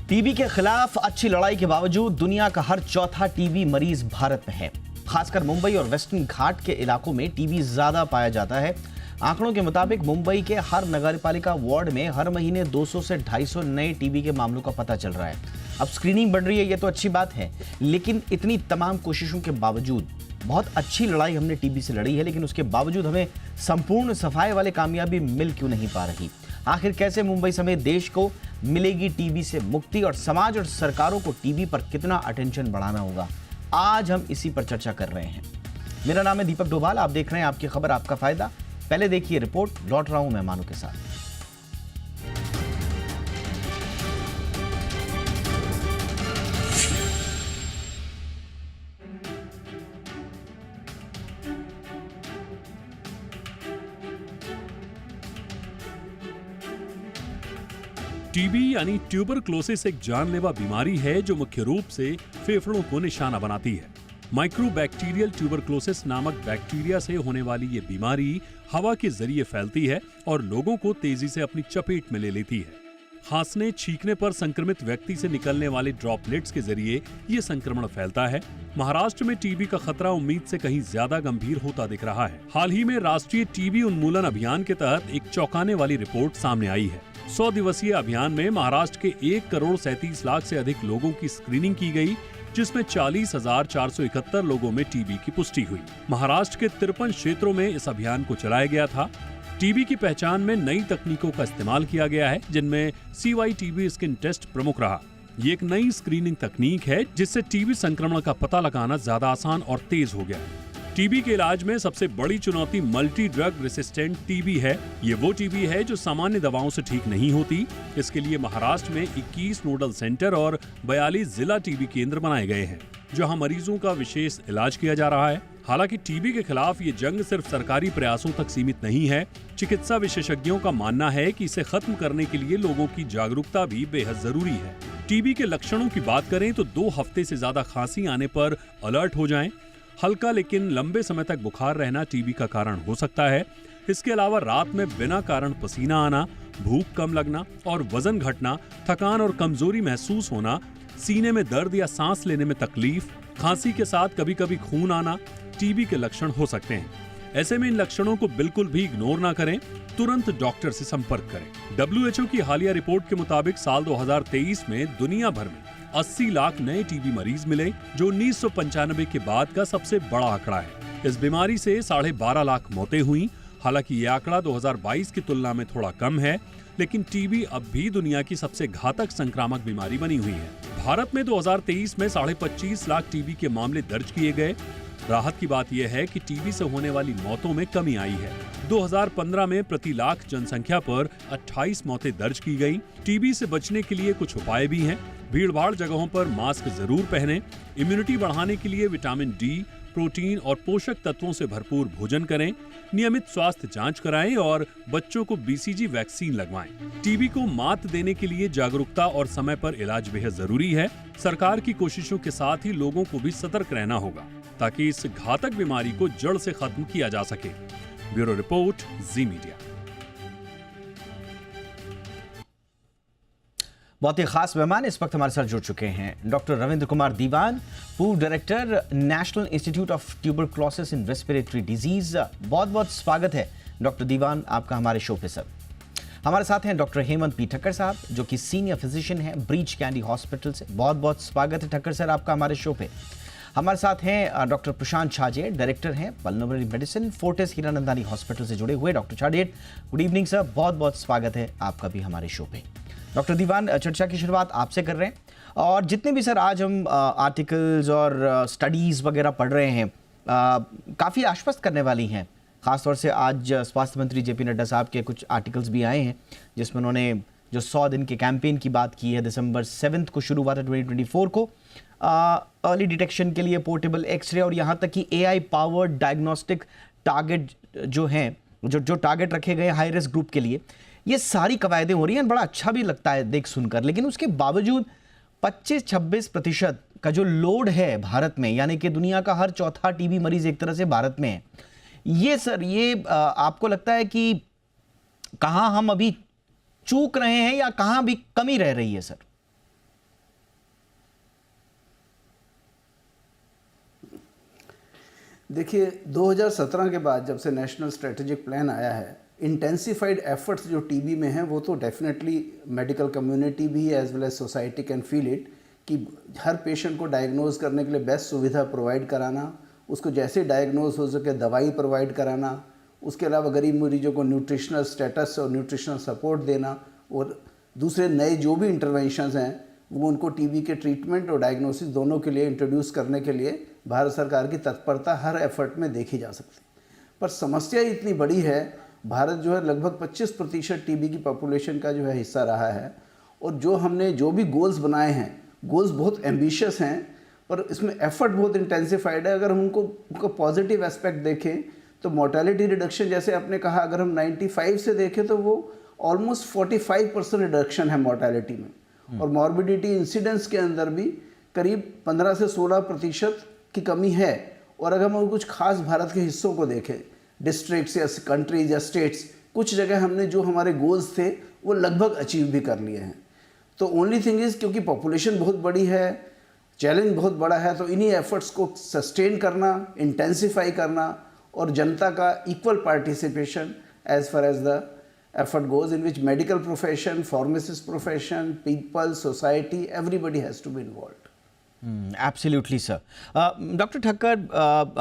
TB के खिलाफ अच्छी लड़ाई के बावजूद दुनिया का हर चौथा टीबी मरीज भारत में है। खासकर मुंबई और वेस्टर्न घाट के इलाकों में टीबी ज्यादा पाया जाता है। आंकड़ों के मुताबिक मुंबई के हर नगरपालिका वार्ड में हर महीने 200 से 250 नए टीबी के मामलों का पता चल रहा है। अब स्क्रीनिंग बढ़ रही है, ये तो अच्छी बात है, लेकिन इतनी तमाम कोशिशों के बावजूद बहुत अच्छी लड़ाई हमने टीबी से लड़ी है, लेकिन उसके बावजूद हमें संपूर्ण सफाई वाले कामयाबी मिल क्यों नहीं पा रही? आखिर कैसे मुंबई समेत देश को मिलेगी टीबी से मुक्ति और समाज और सरकारों को टीबी पर कितना अटेंशन बढ़ाना होगा? आज हम इसी पर चर्चा कर रहे हैं। मेरा नाम है दीपक डोभाल, आप देख रहे हैं आपकी खबर आपका फायदा। पहले देखिए रिपोर्ट, लौट रहा हूं मेहमानों के साथ। टीबी यानी ट्यूबरक्लोसिस एक जानलेवा बीमारी है जो मुख्य रूप से फेफड़ों को निशाना बनाती है। माइक्रोबैक्टीरियल ट्यूबरक्लोसिस नामक बैक्टीरिया से होने वाली ये बीमारी हवा के जरिए फैलती है और लोगों को तेजी से अपनी चपेट में ले लेती है। खांसने छींकने पर संक्रमित व्यक्ति से निकलने वाले ड्रॉपलेट्स के जरिए ये संक्रमण फैलता है। महाराष्ट्र में टीबी का खतरा उम्मीद से कहीं ज्यादा गंभीर होता दिख रहा है। हाल ही में राष्ट्रीय टीबी उन्मूलन अभियान के तहत एक चौंकाने वाली रिपोर्ट सामने आई है। 100 दिवसीय अभियान में महाराष्ट्र के 1,37,00,000 से अधिक लोगों की स्क्रीनिंग की गई, जिसमें 40,471 लोगों में टीबी की पुष्टि हुई। महाराष्ट्र के 53 क्षेत्रों में इस अभियान को चलाया गया था। टीबी की पहचान में नई तकनीकों का इस्तेमाल किया गया है, जिनमें CYTB स्किन टेस्ट प्रमुख रहा। ये एक नई स्क्रीनिंग तकनीक है जिससे टीबी संक्रमण का पता लगाना ज्यादा आसान और तेज हो गया है। टीबी के इलाज में सबसे बड़ी चुनौती मल्टी ड्रग रेसिस्टेंट टीबी है। ये वो टीबी है जो सामान्य दवाओं से ठीक नहीं होती। इसके लिए महाराष्ट्र में 21 नोडल सेंटर और 42 जिला टीबी केंद्र बनाए गए हैं, जहां मरीजों का विशेष इलाज किया जा रहा है। हालांकि टीबी के खिलाफ ये जंग सिर्फ सरकारी प्रयासों तक सीमित नहीं है। चिकित्सा विशेषज्ञों का मानना है कि इसे खत्म करने के लिए लोगों की जागरूकता भी बेहद जरूरी है। टीबी के लक्षणों की बात करें तो 2 हफ्ते से ज्यादा खांसी आने पर अलर्ट हो जाएं। हल्का लेकिन लंबे समय तक बुखार रहना टीबी का कारण हो सकता है। इसके अलावा रात में बिना कारण पसीना आना, भूख कम लगना और वजन घटना, थकान और कमजोरी महसूस होना, सीने में दर्द या सांस लेने में तकलीफ, खांसी के साथ कभी कभी खून आना टीबी के लक्षण हो सकते हैं। ऐसे में इन लक्षणों को बिल्कुल भी इग्नोर ना करें, तुरंत डॉक्टर से संपर्क करें। WHO की हालिया रिपोर्ट के मुताबिक साल 2023 में दुनिया भर में 80 लाख नए टीबी मरीज मिले, जो 1995 के बाद का सबसे बड़ा आंकड़ा है। इस बीमारी से 12.5 लाख मौतें हुई। हालांकि ये आंकड़ा 2022 की तुलना में थोड़ा कम है, लेकिन टीबी अब भी दुनिया की सबसे घातक संक्रामक बीमारी बनी हुई है। भारत में 2023 में 25.5 लाख टीबी के मामले दर्ज किए गए। राहत की बात यह है कि टीबी से होने वाली मौतों में कमी आई है। 2015 में प्रति लाख जनसंख्या पर 28 मौतें दर्ज की गई। टीबी से बचने के लिए कुछ उपाय भी हैं। भीड़भाड़ जगहों पर मास्क जरूर पहनें। इम्यूनिटी बढ़ाने के लिए विटामिन डी, प्रोटीन और पोषक तत्वों से भरपूर भोजन करें। नियमित स्वास्थ्य जांच कराएं और बच्चों को BCG वैक्सीन लगवाएं। टीबी को मात देने के लिए जागरूकता और समय पर इलाज बेहद जरूरी है। सरकार की कोशिशों के साथ ही लोगों को भी सतर्क रहना होगा, ताकि इस घातक बीमारी को जड़ से खत्म किया जा सके। ब्यूरो रिपोर्ट, जी मीडिया। बहुत ही खास मेहमान इस वक्त हमारे साथ जुड़ चुके हैं। डॉक्टर रविंद्र कुमार दीवान, पूर्व director, national institute of tuberculosis in respiratory disease. बहुत बहुत स्वागत है डॉक्टर दीवान आपका हमारे शो पे। सर, हमारे साथ हैं डॉक्टर हेमंत पी ठक्कर साहब, जो कि सीनियर फिजिशियन हैं ब्रीच कैंडी हॉस्पिटल से। बहुत बहुत स्वागत है ठक्कर सर आपका हमारे शो पे। हमारे साथ हैं डॉक्टर प्रशांत छाजेड़, डायरेक्टर हैं pulmonary medicine, Fortis Hiranandani hospital से जुड़े हुए। Doctor Chhajed, good evening sir, बहुत बहुत स्वागत है आपका भी हमारे शो पे। डॉक्टर दीवान, चर्चा की शुरुआत आपसे कर रहे हैं, और जितने भी सर आज हम आर्टिकल्स और स्टडीज़ वगैरह पढ़ रहे हैं, काफ़ी आश्वस्त करने वाली हैं। ख़ासतौर से आज स्वास्थ्य मंत्री JP नड्डा साहब के कुछ आर्टिकल्स भी आए हैं, जिसमें उन्होंने जो 100 दिन के कैंपेन की बात की है। दिसंबर 7 को शुरू हुआ था 2024 को, अर्ली डिटेक्शन के लिए पोर्टेबल एक्सरे और यहाँ तक कि AI पावर्ड डायग्नोस्टिक टारगेट जो हैं, जो टारगेट रखे गए हाई रिस्क ग्रुप के लिए, ये सारी कवायदें हो रही हैं। बड़ा अच्छा भी लगता है देख सुनकर, लेकिन उसके बावजूद 25-26% का जो लोड है भारत में, यानी कि दुनिया का हर चौथा टीबी मरीज एक तरह से भारत में है। ये सर, ये आपको लगता है कि कहाँ हम अभी चूक रहे हैं या कहाँ भी कमी रह रही है सर? देखिए 2017 के बाद जब से नेशनल स्ट्रेटेजिक प्लान आया है, इंटेंसिफाइड एफर्ट्स जो टीबी में हैं वो तो डेफिनेटली मेडिकल कम्युनिटी भी as well as society can feel it कि हर पेशेंट को डायग्नोज करने के लिए बेस्ट सुविधा प्रोवाइड कराना, उसको जैसे डायग्नोज हो सके दवाई प्रोवाइड कराना, उसके अलावा गरीब मरीजों को न्यूट्रिशनल स्टेटस और न्यूट्रिशनल सपोर्ट देना, और दूसरे नए जो भी इंटरवेंशंस हैं वो उनको टीबी के ट्रीटमेंट और डायग्नोसिस दोनों के लिए इंट्रोड्यूस करने के लिए भारत सरकार की तत्परता हर एफर्ट में देखी जा सकती है। पर समस्या इतनी बड़ी है, भारत जो है लगभग 25% टीबी की पॉपुलेशन का जो है हिस्सा रहा है, और जो हमने जो भी गोल्स बनाए हैं, गोल्स बहुत एम्बिशियस हैं पर इसमें एफर्ट बहुत इंटेंसिफाइड है। अगर हम उनको पॉजिटिव एस्पेक्ट देखें तो मोर्टेलिटी रिडक्शन, जैसे आपने कहा, अगर हम 95 से देखें तो वो ऑलमोस्ट 45% रिडक्शन है मोर्टेलिटी में, और मॉर्बिडिटी इंसिडेंस के अंदर भी करीब 15 से 16% की कमी है। और अगर हम कुछ खास भारत के हिस्सों को देखें, डिस्ट्रिक्ट्स या कंट्रीज या स्टेट्स, कुछ जगह हमने जो हमारे गोल्स थे वो लगभग अचीव भी कर लिए हैं। तो ओनली थिंग इज़, क्योंकि पॉपुलेशन बहुत बड़ी है, चैलेंज बहुत बड़ा है, तो इन्हीं एफर्ट्स को सस्टेन करना, इंटेंसिफाई करना, और जनता का equal participation as far as the effort goes, in which medical profession, pharmacist profession, people, society, everybody has to be involved. Absolutely sir. Doctor Thakkar,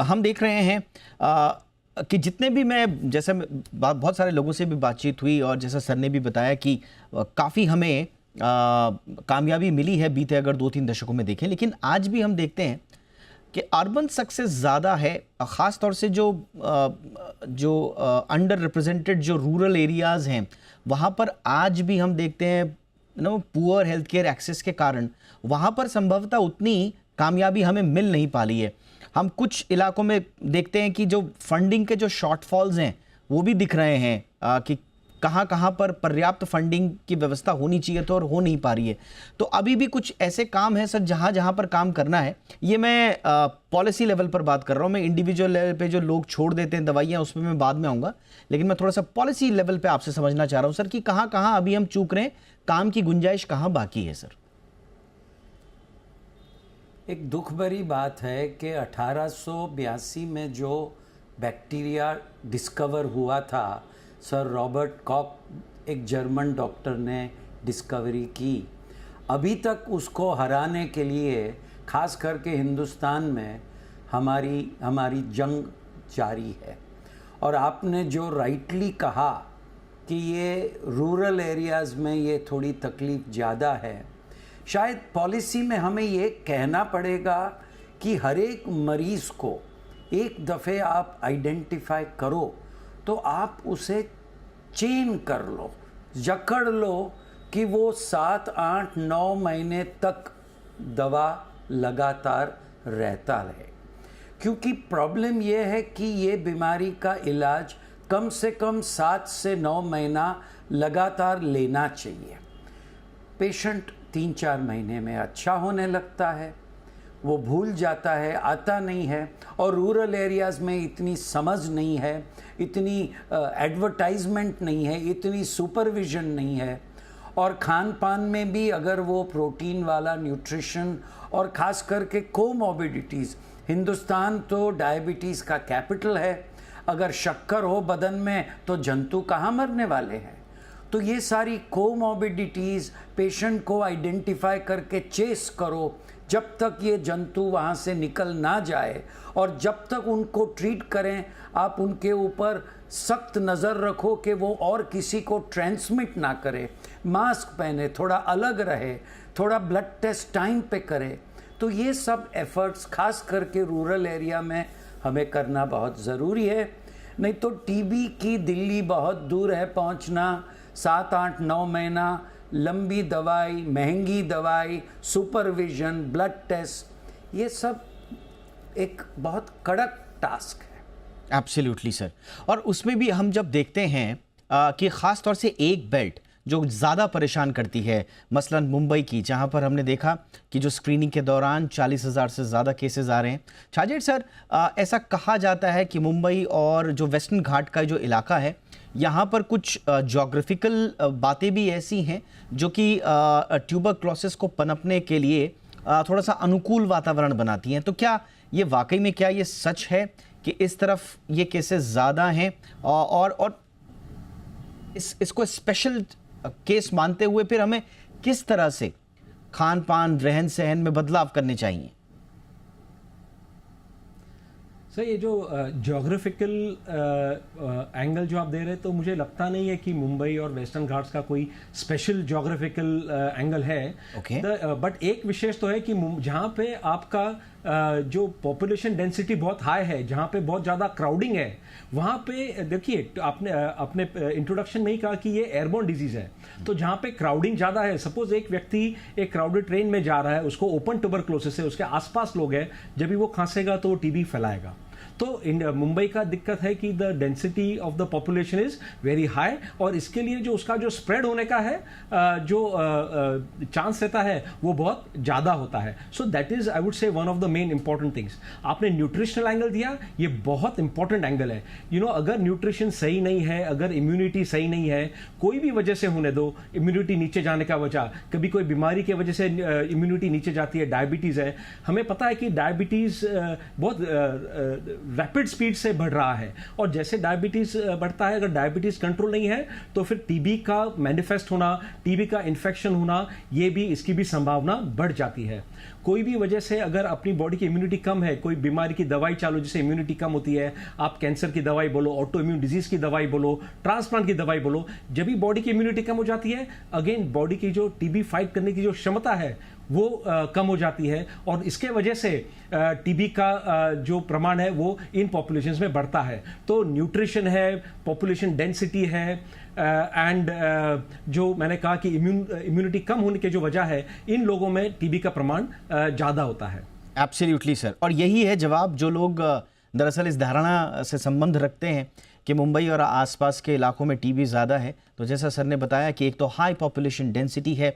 हम देख रहे हैं कि जितने भी जैसे बहुत सारे लोगों से भी बातचीत हुई, और जैसा सर ने भी बताया कि काफ़ी हमें कामयाबी मिली है बीते अगर 2-3 दशकों में देखें, लेकिन आज भी हम देखते हैं कि अर्बन सक्सेस ज़्यादा है, ख़ास तौर से जो अंडर रिप्रेजेंटेड जो रूरल एरियाज़ हैं वहाँ पर आज भी हम देखते हैं पुअर हेल्थ केयर एक्सेस के कारण वहाँ पर संभवतः उतनी कामयाबी हमें मिल नहीं पाली है। हम कुछ इलाकों में देखते हैं कि जो फंडिंग के जो शॉर्टफॉल्स हैं वो भी दिख रहे हैं कि कहाँ पर पर्याप्त फंडिंग की व्यवस्था होनी चाहिए तो और हो नहीं पा रही है। तो अभी भी कुछ ऐसे काम हैं सर जहाँ पर काम करना है। ये मैं पॉलिसी लेवल पर बात कर रहा हूँ, मैं इंडिविजुअल लेवल पे जो लोग छोड़ देते हैं दवाइयाँ उसमें मैं बाद में आऊँगा, लेकिन मैं थोड़ा सा पॉलिसी लेवल पे आपसे समझना चाह रहा हूँ सर कि कहाँ अभी हम चूक रहे हैं, काम की गुंजाइश कहाँ बाकी है सर। एक दुख भरी बात है कि 1882 में जो बैक्टीरिया डिस्कवर हुआ था, सर रॉबर्ट कॉक एक जर्मन डॉक्टर ने डिस्कवरी की, अभी तक उसको हराने के लिए खास करके हिंदुस्तान में हमारी जंग जारी है। और आपने जो राइटली कहा कि ये रूरल एरियाज़ में ये थोड़ी तकलीफ़ ज़्यादा है, शायद पॉलिसी में हमें ये कहना पड़ेगा कि हर एक मरीज़ को एक दफ़े आप आइडेंटिफाई करो तो आप उसे चेन कर लो, जकड़ लो कि वो 7, 8, 9 महीने तक दवा लगातार रहता रहे। क्योंकि प्रॉब्लम ये है कि ये बीमारी का इलाज कम से कम 7 से 9 महीना लगातार लेना चाहिए। पेशेंट 3-4 महीने में अच्छा होने लगता है, वो भूल जाता है, आता नहीं है। और रूरल एरियाज़ में इतनी समझ नहीं है, इतनी एडवर्टाइजमेंट नहीं है, इतनी सुपरविज़न नहीं है, और खान पान में भी अगर वो प्रोटीन वाला न्यूट्रिशन और ख़ास करके कोमॉर्बिडिटीज़, हिंदुस्तान तो डायबिटीज़ का कैपिटल है, अगर शक्कर हो बदन में तो जंतु कहाँ मरने वाले हैं। तो ये सारी कोमॉर्बिडिटीज़ पेशेंट को आइडेंटिफाई करके चेस करो जब तक ये जंतु वहाँ से निकल ना जाए, और जब तक उनको ट्रीट करें आप उनके ऊपर सख्त नज़र रखो कि वो और किसी को ट्रांसमिट ना करे, मास्क पहने, थोड़ा अलग रहे, थोड़ा ब्लड टेस्ट टाइम पे करे। तो ये सब एफर्ट्स खास करके रूरल एरिया में हमें करना बहुत ज़रूरी है। नहीं तो टीबी की दिल्ली बहुत दूर है पहुंचना, 7, 8, 9 महीना लंबी दवाई, महंगी दवाई, सुपरविजन, ब्लड टेस्ट, ये सब एक बहुत कड़क टास्क है। Absolutely sir. और उसमें भी हम जब देखते हैं कि ख़ास तौर से एक बेल्ट जो ज़्यादा परेशान करती है, मसलन मुंबई की, जहां पर हमने देखा कि जो स्क्रीनिंग के दौरान 40,000 से ज़्यादा केसेस आ रहे हैं। छाजेड़ सर, ऐसा कहा जाता है कि मुंबई और जो वेस्टर्न घाट का जो इलाका है, यहाँ पर कुछ जोग्राफिकल बातें भी ऐसी हैं जो कि ट्यूबरक्लोसिस को पनपने के लिए थोड़ा सा अनुकूल वातावरण बनाती हैं। तो क्या ये वाकई में क्या ये सच है कि इस तरफ ये केसेस ज़्यादा हैं और इसको स्पेशल केस मानते हुए फिर हमें किस तरह से खान पान रहन सहन में बदलाव करने चाहिए? सर ये जो जोग्राफिकल एंगल जो आप दे रहे हैं, तो मुझे लगता नहीं है कि मुंबई और वेस्टर्न घाट्स का कोई स्पेशल जोग्राफिकल एंगल है। Okay. बट एक विशेष तो है कि जहाँ पे आपका जो पॉपुलेशन डेंसिटी बहुत हाई है, जहाँ पे बहुत ज़्यादा क्राउडिंग है, वहाँ पे देखिए आपने अपने इंट्रोडक्शन में ही कहा कि ये एयरबोर्न डिजीज़ है। तो जहाँ पे क्राउडिंग ज़्यादा है, सपोज एक व्यक्ति एक क्राउडेड ट्रेन में जा रहा है, उसको ओपन ट्यूबरक्लोसिस है, उसके आसपास लोग हैं, जब भी वो खांसेगा तो वो टीबी फैलाएगा। तो मुंबई का दिक्कत है कि the density of the population is very high, और इसके लिए जो उसका जो स्प्रेड होने का है जो चांस रहता है वो बहुत ज़्यादा होता है। So that is I would say one of the main important things. आपने न्यूट्रिशनल एंगल दिया, ये बहुत इंपॉर्टेंट एंगल है। अगर न्यूट्रिशन सही नहीं है, अगर इम्यूनिटी सही नहीं है, कोई भी वजह से होने दो, इम्यूनिटी नीचे जाने का वजह, कभी कोई बीमारी की वजह से इम्यूनिटी नीचे जाती है, डायबिटीज़ है। हमें पता है कि डायबिटीज़ बहुत रैपिड स्पीड से बढ़ रहा है, और जैसे डायबिटीज बढ़ता है, अगर डायबिटीज कंट्रोल नहीं है तो फिर टीबी का मैनिफेस्ट होना, टीबी का इन्फेक्शन होना, ये भी इसकी भी संभावना बढ़ जाती है। कोई भी वजह से अगर अपनी बॉडी की इम्यूनिटी कम है, कोई बीमारी की दवाई चालू जिससे इम्यूनिटी कम होती है, आप कैंसर की दवाई बोलो, ऑटो इम्यून डिजीज की दवाई बोलो, ट्रांसप्लांट की दवाई बोलो, जब भी बॉडी की इम्यूनिटी कम हो जाती है, अगेन बॉडी की जो टीबी फाइट करने की जो क्षमता है वो कम हो जाती है, और इसके वजह से टीबी का जो प्रमाण है वो इन पॉपुलेशंस में बढ़ता है। तो न्यूट्रिशन है, पॉपुलेशन डेंसिटी है, एंड जो मैंने कहा कि इम्यूनिटी कम होने की जो वजह है, इन लोगों में टीबी का प्रमाण ज़्यादा होता है। एब्सोल्युटली सर, और यही है जवाब जो लोग दरअसल इस धारणा से संबंध रखते हैं कि मुंबई और आसपास के इलाकों में टीबी ज़्यादा है। तो जैसा सर ने बताया कि एक तो हाई पॉपुलेशन डेंसिटी है,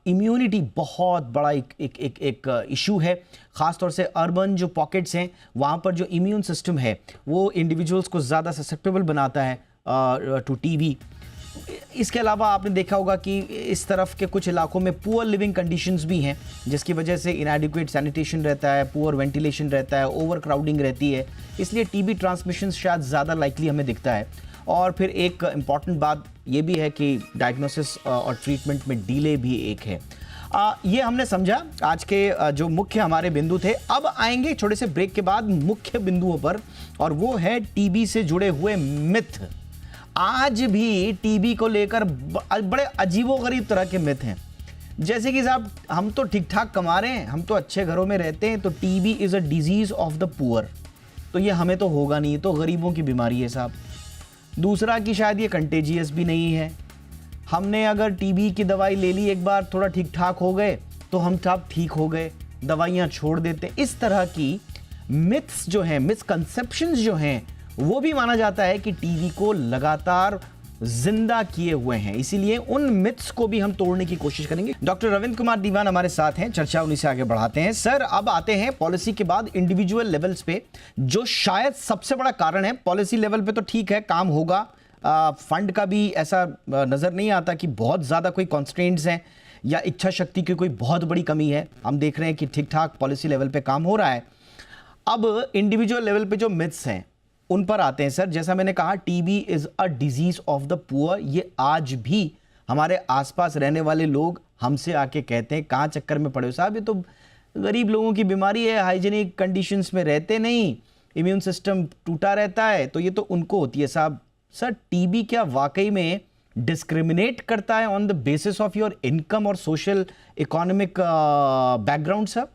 इम्यूनिटी बहुत बड़ा एक इशू है, ख़ासतौर से अर्बन जो पॉकेट्स हैं वहाँ पर जो इम्यून सिस्टम है वो इंडिविजुअल्स को ज़्यादा ससेप्टेबल बनाता है टू टीबी। इसके अलावा आपने देखा होगा कि इस तरफ के कुछ इलाकों में पुअर लिविंग कंडीशंस भी हैं, जिसकी वजह से इनएडिक्वेट सैनिटेशन रहता है, पुअर वेंटिलेशन रहता है, ओवर क्राउडिंग रहती है, इसलिए टीबी ट्रांसमिशन शायद ज़्यादा लाइकली हमें दिखता है। और फिर एक इम्पॉर्टेंट बात ये भी है कि डायग्नोसिस और ट्रीटमेंट में डिले भी एक है। ये हमने समझा आज के जो मुख्य हमारे बिंदु थे। अब आएंगे छोटे से ब्रेक के बाद मुख्य बिंदुओं पर, और वो है टीबी से जुड़े हुए मिथ। आज भी टीबी को लेकर बड़े अजीबोगरीब तरह के मिथ हैं, जैसे कि साहब हम तो ठीक ठाक कमा रहे हैं, हम तो अच्छे घरों में रहते हैं, तो TB is a disease of the poor, तो ये हमें तो होगा नहीं, तो गरीबों की बीमारी है साहब। दूसरा कि शायद ये कंटेजियस भी नहीं है, हमने अगर टीबी की दवाई ले ली एक बार, थोड़ा ठीक ठाक हो गए तो हम सब ठीक हो गए, दवाइयाँ छोड़ देते। इस तरह की मिथ्स जो हैं, मिसकंसेप्शंस जो हैं, वो भी माना जाता है कि टीबी को लगातार जिंदा किए हुए हैं। इसीलिए उन मिथ्स को भी हम तोड़ने की कोशिश करेंगे। डॉक्टर रविंद्र कुमार दीवान हमारे साथ हैं, चर्चा उन्हीं से आगे बढ़ाते हैं। सर, अब आते हैं पॉलिसी के बाद इंडिविजुअल लेवल्स पे, जो शायद सबसे बड़ा कारण है। पॉलिसी लेवल पे तो ठीक है, काम होगा, फंड का भी ऐसा नजर नहीं आता कि बहुत ज्यादा कोई कॉन्स्ट्रेंट्स हैं या इच्छा शक्ति की कोई बहुत बड़ी कमी है। हम देख रहे हैं कि ठीक ठाक पॉलिसी लेवल पे काम हो रहा है। अब इंडिविजुअल लेवल पे जो मिथ्स हैं उन पर आते हैं। सर, जैसा मैंने कहा, TB is a disease of the poor. ये आज भी हमारे आसपास रहने वाले लोग हमसे आके कहते हैं, कहाँ चक्कर में पड़े हो साहब, ये तो गरीब लोगों की बीमारी है, हाइजीनिक कंडीशंस में रहते नहीं, इम्यून सिस्टम टूटा रहता है, तो ये तो उनको होती है साहब। सर, टीबी क्या वाकई में डिस्क्रिमिनेट करता है on the basis of your income और सोशल इकोनॉमिक बैकग्राउंड सर?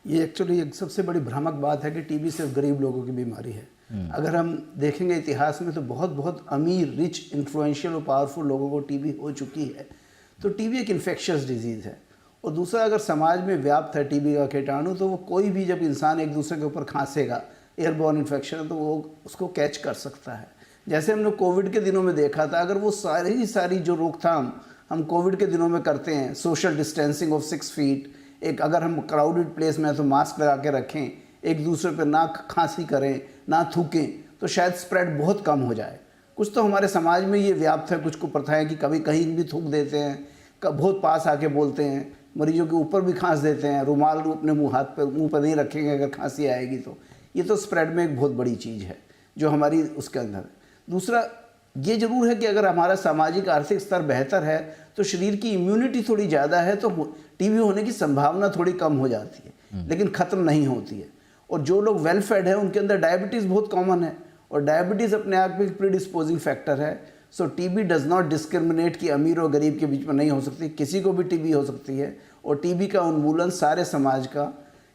ये एक्चुअली एक सबसे बड़ी भ्रामक बात है कि टीबी सिर्फ गरीब लोगों की बीमारी है। अगर हम देखेंगे इतिहास में, तो बहुत बहुत अमीर, रिच, इन्फ्लुएंशियल और पावरफुल लोगों को टीबी हो चुकी है। तो टीबी एक इन्फेक्शियस डिजीज़ है। और दूसरा, अगर समाज में व्याप्त है टीबी का कीटाणु, तो वो कोई भी, जब इंसान एक दूसरे के ऊपर खांसेगा, एयरबॉर्न इन्फेक्शन है, तो वो उसको कैच कर सकता है। जैसे हमने कोविड के दिनों में देखा था, अगर वो सारी जो रोकथाम हम कोविड के दिनों में करते हैं, सोशल डिस्टेंसिंग ऑफ 6 फीट, एक अगर हम क्राउडेड प्लेस में तो मास्क लगा के रखें, एक दूसरे पर ना खांसी करें, ना थूकें, तो शायद स्प्रेड बहुत कम हो जाए। कुछ तो हमारे समाज में ये व्याप्त है, कुछ को प्रथा है कि कभी कहीं भी थूक देते हैं, बहुत पास आके बोलते हैं, मरीजों के ऊपर भी खांस देते हैं, रुमाल अपने मुंह पर नहीं रखेंगे अगर खांसी आएगी तो। ये तो स्प्रेड में एक बहुत बड़ी चीज़ है जो हमारी उसके अंदर है। दूसरा ये जरूर है कि अगर हमारा सामाजिक आर्थिक स्तर बेहतर है तो शरीर की इम्यूनिटी थोड़ी ज़्यादा है तो टीबी होने की संभावना थोड़ी कम हो जाती है, लेकिन ख़त्म नहीं होती है। और जो लोग वेल फेड हैं उनके अंदर डायबिटीज़ बहुत कॉमन है, और डायबिटीज़ अपने आप में एक प्रीडिस्पोजिंग फैक्टर है। सो टीबी डज नॉट डिस्क्रिमिनेट कि अमीर और गरीब के बीच में नहीं हो सकती, किसी को भी टीबी हो सकती है। और टीबी का उन्मूलन सारे समाज का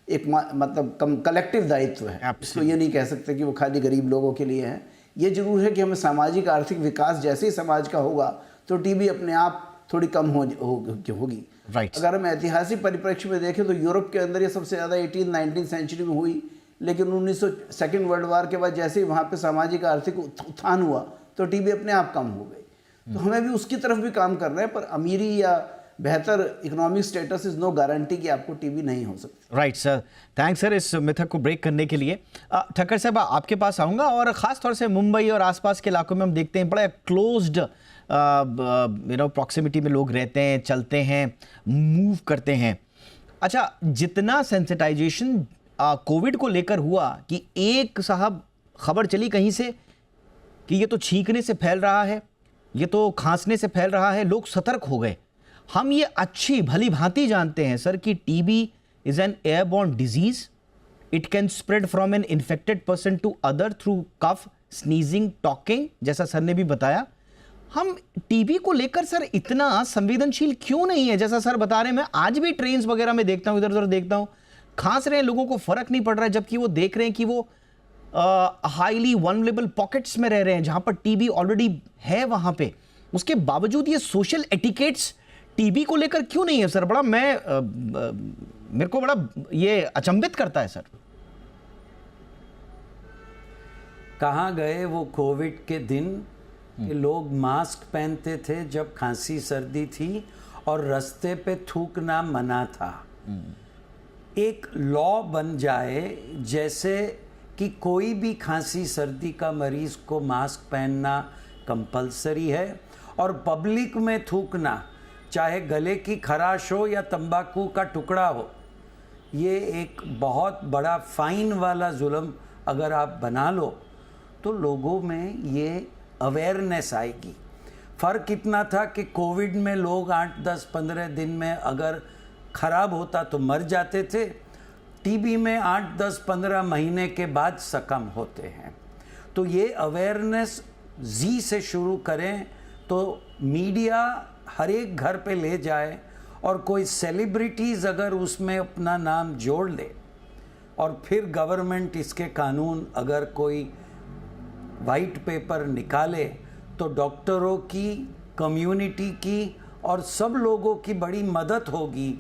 एक मतलब कलेक्टिव दायित्व है। इसको ये नहीं कह सकते कि वो खाली गरीब लोगों के लिए है। ये जरूर है कि हमें सामाजिक आर्थिक विकास जैसे ही समाज का होगा तो टीबी अपने आप थोड़ी कम होगी। Right. अगर हम ऐतिहासिक परिप्रेक्ष्य में देखें तो यूरोप के अंदर ये सबसे ज़्यादा 18-19 सेंचुरी में हुई, लेकिन 2nd वर्ल्ड वार के बाद जैसे ही वहाँ पे सामाजिक आर्थिक उत्थान हुआ तो टीबी अपने आप कम हो गई। तो हमें भी उसकी तरफ भी काम करना है, पर अमीरी या बेहतर economic status is no guarantee कि आपको टीबी नहीं हो सकती। राइट सर, थैंक्स सर इस मिथक को ब्रेक करने के लिए। ठक्कर साहब आपके पास आऊँगा, और ख़ास तौर से मुंबई और आसपास के इलाकों में हम देखते हैं बड़ा क्लोज्ड प्रॉक्सिमिटी में लोग रहते हैं, चलते हैं, मूव करते हैं। अच्छा, जितना सेंसिटाइजेशन कोविड को लेकर हुआ कि एक साहब खबर चली कहीं से कि ये तो छींकने से फैल रहा है, ये तो खांसने से फैल रहा है, लोग सतर्क हो गए। हम ये अच्छी भली भांति जानते हैं सर कि TB is an airborne disease, it can spread from an infected person to other through cough, sneezing, talking, जैसा सर ने भी बताया। हम टीबी को लेकर सर इतना संवेदनशील क्यों नहीं है? जैसा सर बता रहे हैं, मैं आज भी ट्रेन्स वगैरह में देखता हूँ, इधर उधर देखता हूँ, खांस रहे हैं, लोगों को फर्क नहीं पड़ रहा है, जबकि वो देख रहे हैं कि वो हाईली वनरेबल पॉकेट्स में रह रहे हैं जहां पर टीबी ऑलरेडी है वहां पे। उसके बावजूद ये सोशल एटिकेट्स टीबी को लेकर क्यों नहीं है सर? बड़ा मेरे को बड़ा ये अचंभित करता है सर। कहाँ गए वो कोविड के दिन कि लोग मास्क पहनते थे जब खांसी सर्दी थी और रास्ते पे थूकना मना था। एक लॉ बन जाए जैसे कि कोई भी खांसी सर्दी का मरीज को मास्क पहनना कंपलसरी है, और पब्लिक में थूकना, चाहे गले की खराश हो या तंबाकू का टुकड़ा हो, ये एक बहुत बड़ा फाइन वाला जुल्म अगर आप बना लो तो लोगों में ये अवेयरनेस आएगी। फ़र्क इतना था कि कोविड में लोग 8, 10, 15 दिन में अगर ख़राब होता तो मर जाते थे, टीबी में 8, 10, 15 महीने के बाद सकम होते हैं। तो ये अवेयरनेस जी से शुरू करें तो मीडिया हर एक घर पे ले जाए, और कोई सेलिब्रिटीज़ अगर उसमें अपना नाम जोड़ ले, और फिर गवर्नमेंट इसके कानून अगर कोई वाइट पेपर निकाले तो डॉक्टरों की, कम्युनिटी की और सब लोगों की बड़ी मदद होगी।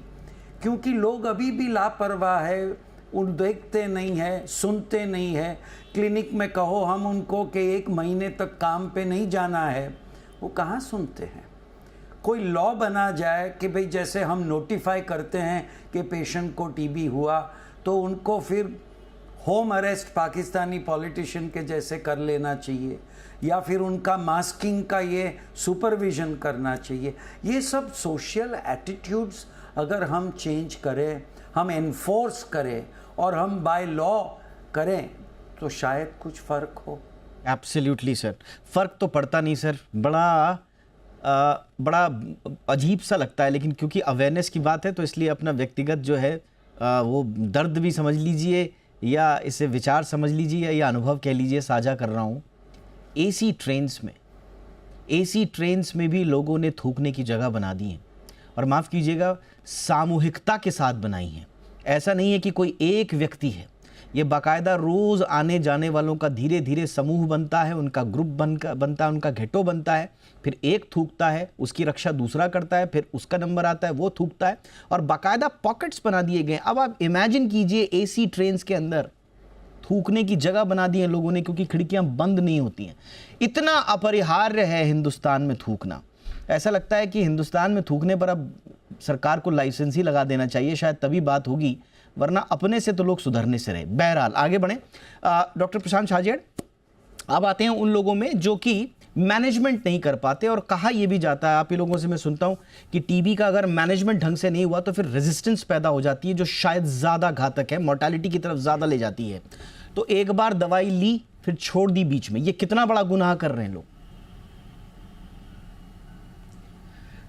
क्योंकि लोग अभी भी लापरवाह है, उन देखते नहीं है, सुनते नहीं है। क्लिनिक में कहो हम उनको कि 1 महीने तक काम पे नहीं जाना है, वो कहाँ सुनते हैं। कोई लॉ बना जाए कि भाई जैसे हम नोटिफाई करते हैं कि पेशेंट को टीबी हुआ तो उनको फिर होम अरेस्ट पाकिस्तानी पॉलिटिशियन के जैसे कर लेना चाहिए, या फिर उनका मास्किंग का ये सुपरविजन करना चाहिए। ये सब सोशल एटीट्यूड्स अगर हम चेंज करें, हम एनफोर्स करें और हम बाय लॉ करें तो शायद कुछ फ़र्क हो। एब्सोल्युटली सर, फ़र्क तो पड़ता नहीं सर, बड़ा अजीब सा लगता है, लेकिन क्योंकि अवेयरनेस की बात है तो इसलिए अपना व्यक्तिगत जो है वो दर्द भी समझ लीजिए या इसे विचार समझ लीजिए या अनुभव कह लीजिए, साझा कर रहा हूँ। एसी ट्रेन्स में भी लोगों ने थूकने की जगह बना दी है, और माफ़ कीजिएगा सामूहिकता के साथ बनाई है। ऐसा नहीं है कि कोई एक व्यक्ति है, ये बाकायदा रोज़ आने जाने वालों का धीरे धीरे समूह बनता है, उनका ग्रुप बनता है, उनका घेटो बनता है, फिर एक थूकता है, उसकी रक्षा दूसरा करता है, फिर उसका नंबर आता है, वो थूकता है, और बाकायदा पॉकेट्स बना दिए गए। अब आप इमेजिन कीजिए एसी ट्रेन्स के अंदर थूकने की जगह बना दी है लोगों ने, क्योंकि खिड़कियां बंद नहीं होती हैं। इतना अपरिहार्य है हिंदुस्तान में थूकना। ऐसा लगता है कि हिंदुस्तान में थूकने पर अब सरकार को लाइसेंस ही लगा देना चाहिए, शायद तभी बात होगी, वरना अपने से तो लोग सुधरने से रहे। बहरहाल आगे बढ़ें। डॉक्टर प्रशांत शाहजेड़, अब आते हैं उन लोगों में जो कि मैनेजमेंट नहीं कर पाते। और कहा यह भी जाता है, आप ही लोगों से मैं सुनता हूं कि टीबी का अगर मैनेजमेंट ढंग से नहीं हुआ तो फिर रेजिस्टेंस पैदा हो जाती है, जो शायद ज़्यादा घातक है, मोर्टालिटी की तरफ ज़्यादा ले जाती है। तो एक बार दवाई ली फिर छोड़ दी बीच में, ये कितना बड़ा गुनाह कर रहे हैं लोग?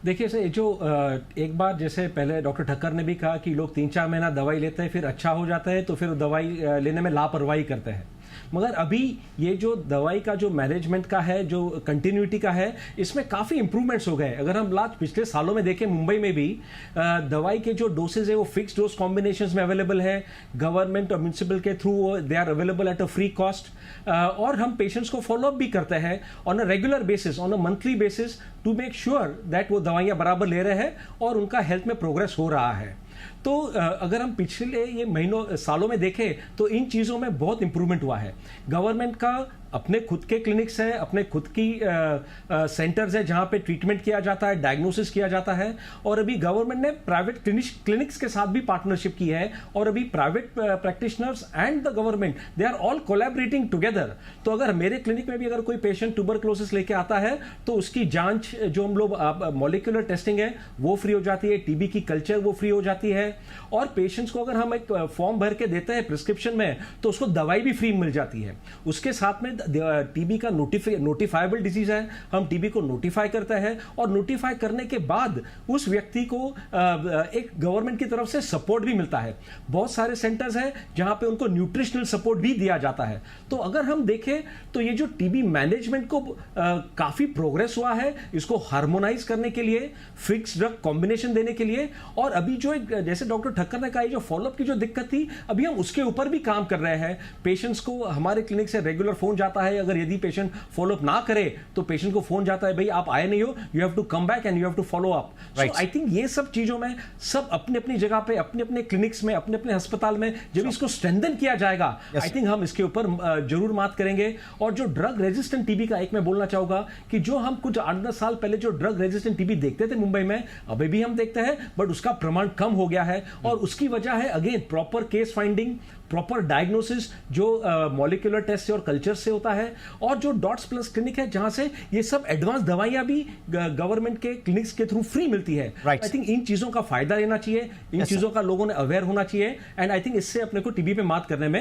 देखिए सर, जो एक बार जैसे पहले डॉक्टर ठक्कर ने भी कहा कि लोग 3-4 महीना दवाई लेते हैं, फिर अच्छा हो जाता है, तो फिर दवाई लेने में लापरवाही करते हैं। मगर अभी ये जो दवाई का जो मैनेजमेंट का है, जो कंटिन्यूटी का है, इसमें काफ़ी इंप्रूवमेंट्स हो गए। अगर हम लास्ट पिछले सालों में देखें, मुंबई में भी दवाई के जो डोसेज है वो फिक्स डोज कॉम्बिनेशंस में अवेलेबल है, गवर्नमेंट और म्यूनिसिपल के through they are available at a free cost. और हम पेशेंट्स को फॉलोअप भी करते हैं on a regular basis, on a monthly basis, to make sure that वो दवाइयाँ बराबर ले रहे हैं और उनका हेल्थ में प्रोग्रेस हो रहा है। तो अगर हम पिछले ये महीनों सालों में देखें तो इन चीज़ों में बहुत इंप्रूवमेंट हुआ है। गवर्नमेंट का अपने खुद के क्लिनिक्स है, अपने खुद की सेंटर्स है जहां पे ट्रीटमेंट किया जाता है, डायग्नोसिस किया जाता है। और अभी गवर्नमेंट ने प्राइवेट क्लिनिक्स के साथ भी पार्टनरशिप की है, और अभी private practitioners and the government, they are all collaborating together. तो अगर मेरे क्लिनिक में भी अगर कोई पेशेंट ट्यूबरक्लोसिस लेके आता है तो उसकी जांच, जो हम लोग मॉलिक्यूलर टेस्टिंग है वो फ्री हो जाती है, टीबी की कल्चर वो फ्री हो जाती है। और पेशेंट्स को अगर हम एक फॉर्म भर के देते हैं प्रिस्क्रिप्शन में, तो उसको दवाई भी फ्री मिल जाती है। उसके साथ में टीबी का नोटिफाइबल डिजीज है, हम टीबी को नोटिफाई करते हैं, और नोटिफाई करने के बाद उस व्यक्ति को एक गवर्नमेंट की तरफ से सपोर्ट भी मिलता है। बहुत सारे सेंटर्स हैं जहां पे उनको न्यूट्रिशनल सपोर्ट भी दिया जाता है। तो अगर हम देखें तो ये जो टीबी मैनेजमेंट को काफी प्रोग्रेस हुआ है, इसको हार्मोनाइज करने के लिए, फिक्स ड्रग कॉम्बिनेशन देने के लिए। और अभी जो जैसे डॉक्टर ठक्कर ने कहा, जो फॉलोअप की जो दिक्कत थी, अभी हम उसके ऊपर भी काम कर रहे हैं। पेशेंट्स को हमारे क्लिनिक से रेगुलर फोन जाता है, अगर यदि पेशेंट फॉलोअप ना करे तो पेशेंट को फोन जाता है, भाई आप आए नहीं हो, you have to come back and you have to follow up. So I think ये सब चीजों में सब अपनी अपनी जगह पे, अपने अपने क्लिनिक्स में, अपने अपने अस्पताल में जब इसको स्ट्रेंथन किया जाएगा, आई थिंक हम इसके ऊपर जरूर बात करेंगे। और जो ड्रग रेजिस्टेंट टीबी का एक मैं बोलना चाहूंगा कि जो हम कुछ 8-10 साल पहले जो ड्रग रेजिस्टेंट टीबी देखते थे मुंबई में, अभी भी हम देखते हैं, बट उसका प्रमाण कम हो गया है। और उसकी वजह है again proper case finding, proper diagnosis जो मॉलिक्यूलर टेस्ट से और कल्चर से होता है, और जो डॉट्स प्लस क्लिनिक है जहां से ये सब एडवांस दवाइयां भी गवर्नमेंट के क्लिनिक्स के थ्रू फ्री मिलती है। आई थिंक इन चीजों का फायदा लेना चाहिए, इन चीजों का लोगों ने अवेयर होना चाहिए, एंड आई थिंक इससे अपने को टीबी पे मात करने में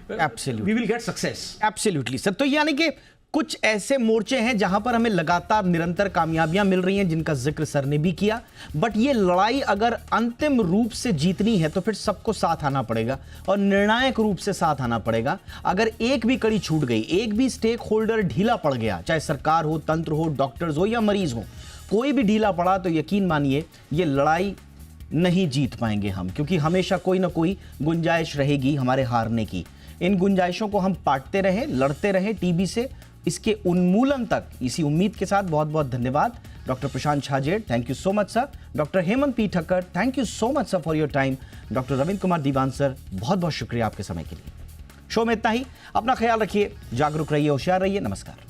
we will get success. Absolutely sir. तो यानी कि कुछ ऐसे मोर्चे हैं जहां पर हमें लगातार निरंतर कामयाबियां मिल रही हैं, जिनका जिक्र सर ने भी किया। बट ये लड़ाई अगर अंतिम रूप से जीतनी है तो फिर सबको साथ आना पड़ेगा, और निर्णायक रूप से साथ आना पड़ेगा। अगर एक भी कड़ी छूट गई, एक भी स्टेक होल्डर ढीला पड़ गया, चाहे सरकार हो, तंत्र हो, डॉक्टर्स हो या मरीज हो, कोई भी ढीला पड़ा, तो यकीन मानिए ये लड़ाई नहीं जीत पाएंगे हम, क्योंकि हमेशा कोई ना कोई गुंजाइश रहेगी हमारे हारने की। इन गुंजाइशों को हम पाटते रहे, लड़ते रहे टीबी से, इसके उन्मूलन तक। इसी उम्मीद के साथ बहुत बहुत धन्यवाद doctor Prashant Chhajed, thank you so much sir. Doctor Hemant P Thakkar, thank you so much sir for your time. Doctor Ravindra Kumar Dewan sir, बहुत बहुत शुक्रिया आपके समय के लिए। शो में इतना ही, अपना ख्याल रखिए, जागरूक रहिए, होशियार रहिए, नमस्कार।